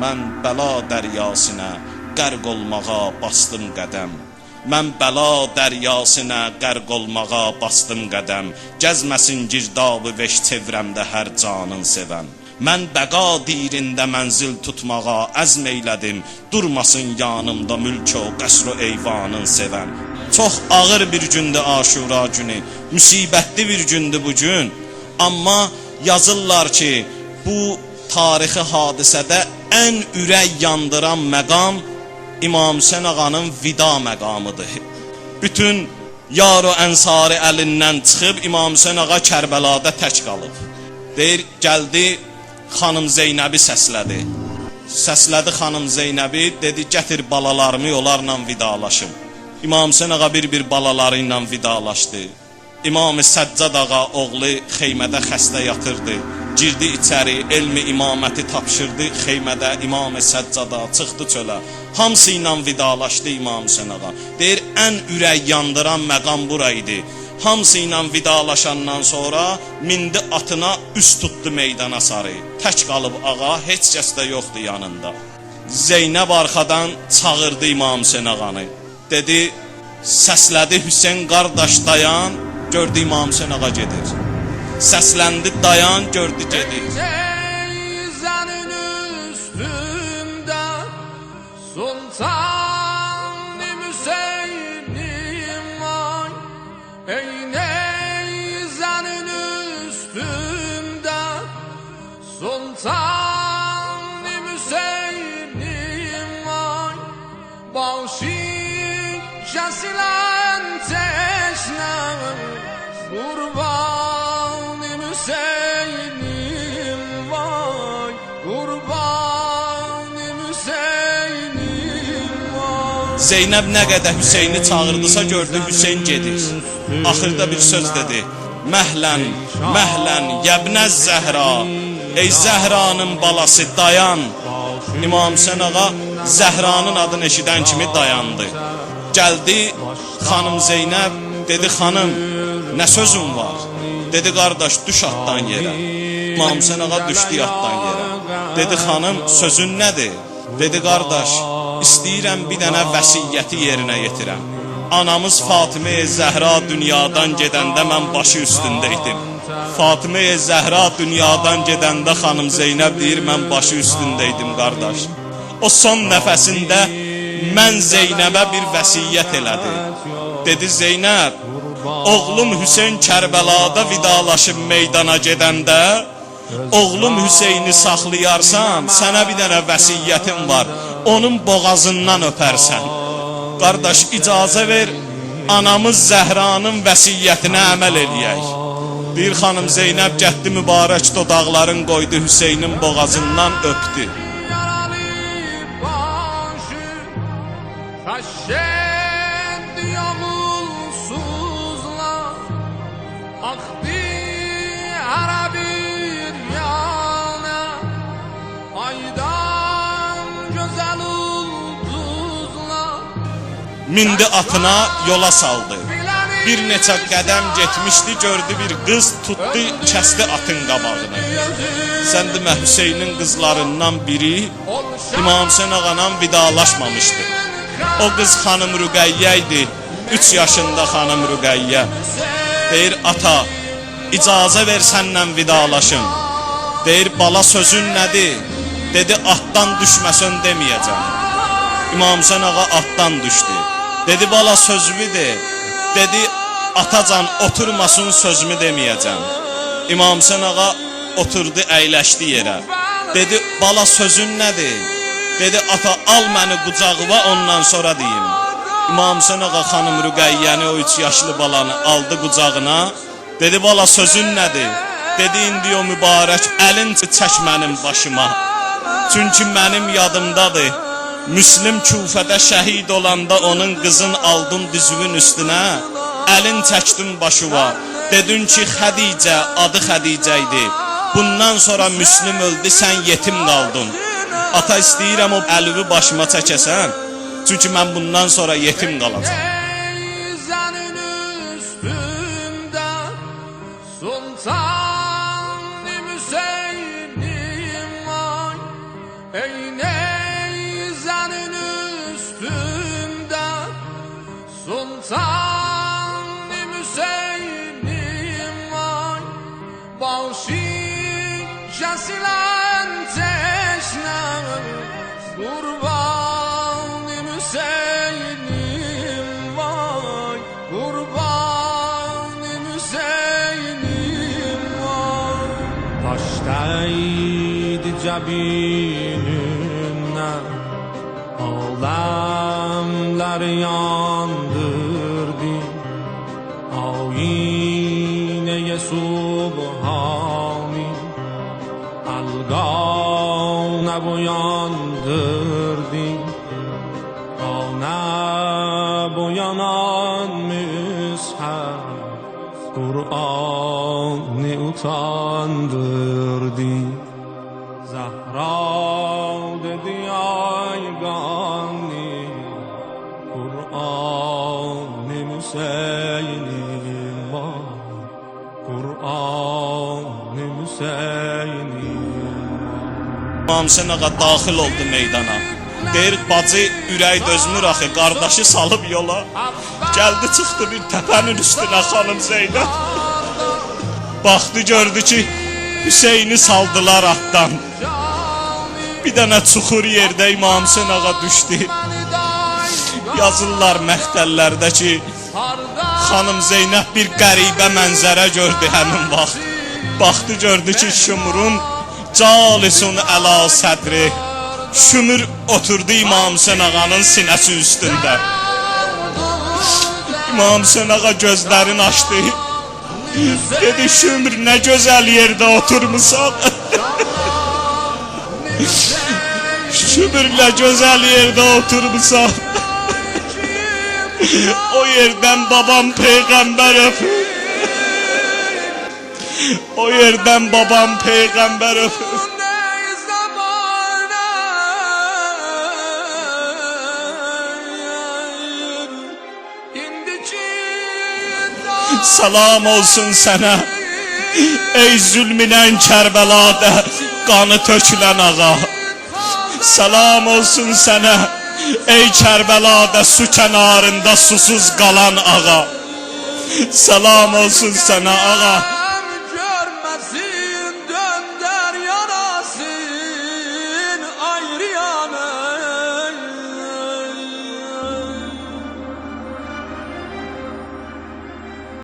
Mən bəla dəryasına qərq olmağa bastım qədəm. Mən bəla dəryasına qərq olmağa bastım qədəm. Gəzməsin girdabı veş çevrəmdə hər canın sevən. Mən bəqa dirində mənzil tutmağa əzm eylədim. Durmasın yanımda mülk o qəsr o eyvanın sevən. Çox ağır bir gündür Aşura günü, müsibətli bir gündür bu gün. Amma yazırlar ki, bu tarixi hadisədə ən ürək yandıran məqam İmam Hüseyn ağanın vida məqamıdır. Bütün yar o ənsarı əlindən çıxıb İmam Hüseyn ağa Kərbəlada tək qalıb. Deyir, gəldi xanım Zeynəbi səslədi. Səslədi xanım Zeynəbi, dedi gətir balalarımı onlarla vidalaşım. İmam Hüseyn ağa bir balaları ilə vidalaşdı. İmam-ı Səccad ağa oğlu xeymədə xəstə yatırdı. Girdi içəri, elmi imaməti tapşırdı xeymədə İmam-ı Səccada, çıxdı çölə. Hamısı ilə vidalaşdı İmam Hüseyn ağa. Deyir, ən ürək yandıran məqam buraydı. Hamısı ilə vidalaşandan sonra mindi atına üst tutdu meydana sarı. Tək qalıb ağa, heç kəs də yoxdur yanında. Zeynəb arxadan çağırdı İmam Hüseyn ağanı. Dedi, səslədi Hüseyn qardaş dayan, gördü İmam Hüseyn ağa gedir. Səsləndi dayan, gördü gedir. Neyzənin üstümdə Sultan-ı Hüseynim var. Ey neyzənin üstümdə Sultan-ı Hüseynim var. Başı kesilen teşnem Kurban-ı Hüseynim vay, Kurban-ı Hüseynim vay. Zeynəb nə qədər Hüseyni çağırdısa gördü Hüseyn gedir. Axırda bir söz dedi. Məhlən, məhlən, yəbnəz Zəhra. Ey Zəhranın balası dayan. İmam Hüseyn ağa Zəhranın adını eşidən kimi dayandı. Gəldi xanım Zeynəb, dedi xanım nə sözün var? Dedi qardaş düş atdan yerə. İmam Hüseyn ağa düşdü atdan yerə. Dedi xanım sözün nədir? Dedi qardaş istəyirəm bir dənə vəsiyyəti yerinə yetirəm. Anamız Fatimə-i Zəhra dünyadan gedəndə mən başı üstündə idim. Fatimə-i Zəhra dünyadan gedəndə xanım Zeynəb deyir mən başı üstündə idim qardaş. O son nəfəsində mən Zeynəbə bir vəsiyyət elədi. Dedi Zeynəb, oğlum Hüseyn Kərbəlada vidalaşıb meydana gedəndə, oğlum Hüseyni saxlayarsan, sənə bir dənə vəsiyyətim var, onun boğazından öpərsən. Qardaş, icazə ver, anamız Zəhranın vəsiyyətinə əməl eləyək. Bir xanım Zeynəb getdi mübarək dodaqların qoydu Hüseynin boğazından öpdü. Kaşşed yağulsuzlar Aktı ara bir yana Aydan güzel ulduzlar Mindi atına yola saldı. Bir neçə qədəm getmişdi, gördü bir qız tutdu, kəsdi atın qabağını. Sən demə Hüseynin qızlarından biri İmam Hüseyn ağayla vidalaşmamışdı. O qız xanım Rüqəyyə idi, 3 yaşında xanım Rüqəyyə. Deyir ata, icazə ver sənlə vidalaşım. Deyir bala sözün nədir? Dedi atdan düşməsən deməyəcəm. İmam Hüseyn ağa atdan düşdü. Dedi bala sözümü de. Dedi atacan oturmasın sözümü deməyəcəm. İmam Hüseyn ağa oturdu, əyləşdi yerə. Dedi bala sözün nədir? Dedi ata al məni qucağıma ondan sonra deyim. İmam Hüseyn ağa xanım Rüqəyyəni o 3 yaşlı balanı aldı qucağına. Dedi bala sözün nədir? Dedi indi o mübarək əlin çək mənim başıma. Çünki mənim yadımdadır. Müslim Küfədə şəhid olanda onun qızın aldım dizüvün üstünə. Əlin çəkdim başıma. Dedin ki Xədicə, adı Xədicə idi. Bundan sonra Müslim öldü, sən yetim qaldın. Ata istəyirəm o əlini başıma çəkəsən. Çünki mən bundan sonra yetim qalacam. Neyzənin üstündə Sultan-ı Hüseynim var. Ey kesilen teşne Kurban-ı Hüseyin'im vay Kurban-ı Hüseyin'im vay Taştaydı cebinimden Alemler yandırdı Ayine-i Subhani Algâne boyandırdı Gâne boyanan müshaf Kur'an'ı utandırdı Zahra dedi ay gani Kur'an-ı Hüseyin'im var Kur'an-ı Hüseyin'im İmam Hüseyin ağa daxil oldu meydana. Deyir bacı ürək dözmür axı, qardaşı salıb yola. Gəldi çıxdı bir təpənin üstünə xanım Zeynəb. Baxdı gördü ki Hüseyni saldılar atdan. Bir dənə çuxur yerdə İmam Hüseyin ağa düşdü. Yazırlar məxtəllərdə ki xanım Zeynəb bir qəribə mənzərə gördü həmin vaxt. Baxdı gördü ki şümrün calisun əla sədri Şümür oturdu İmam Hüseyin ağanın sinəsi üstündə. İmam Hüseyin ağa gözlərini açdı. Dedi Şümür nə gözəl yerdə oturmuşsan. Şümür nə gözəl yerdə oturmuşsan. O yerdən babam peyğəmbər öpür. O yerdən babam peyğəmbər öpür. Salam olsun sənə ey zülmünən Kərbəladə qanı tökülən ağa. Salam olsun sənə ey Kərbəladə su kənarında susuz qalan ağa. Salam olsun sənə ağa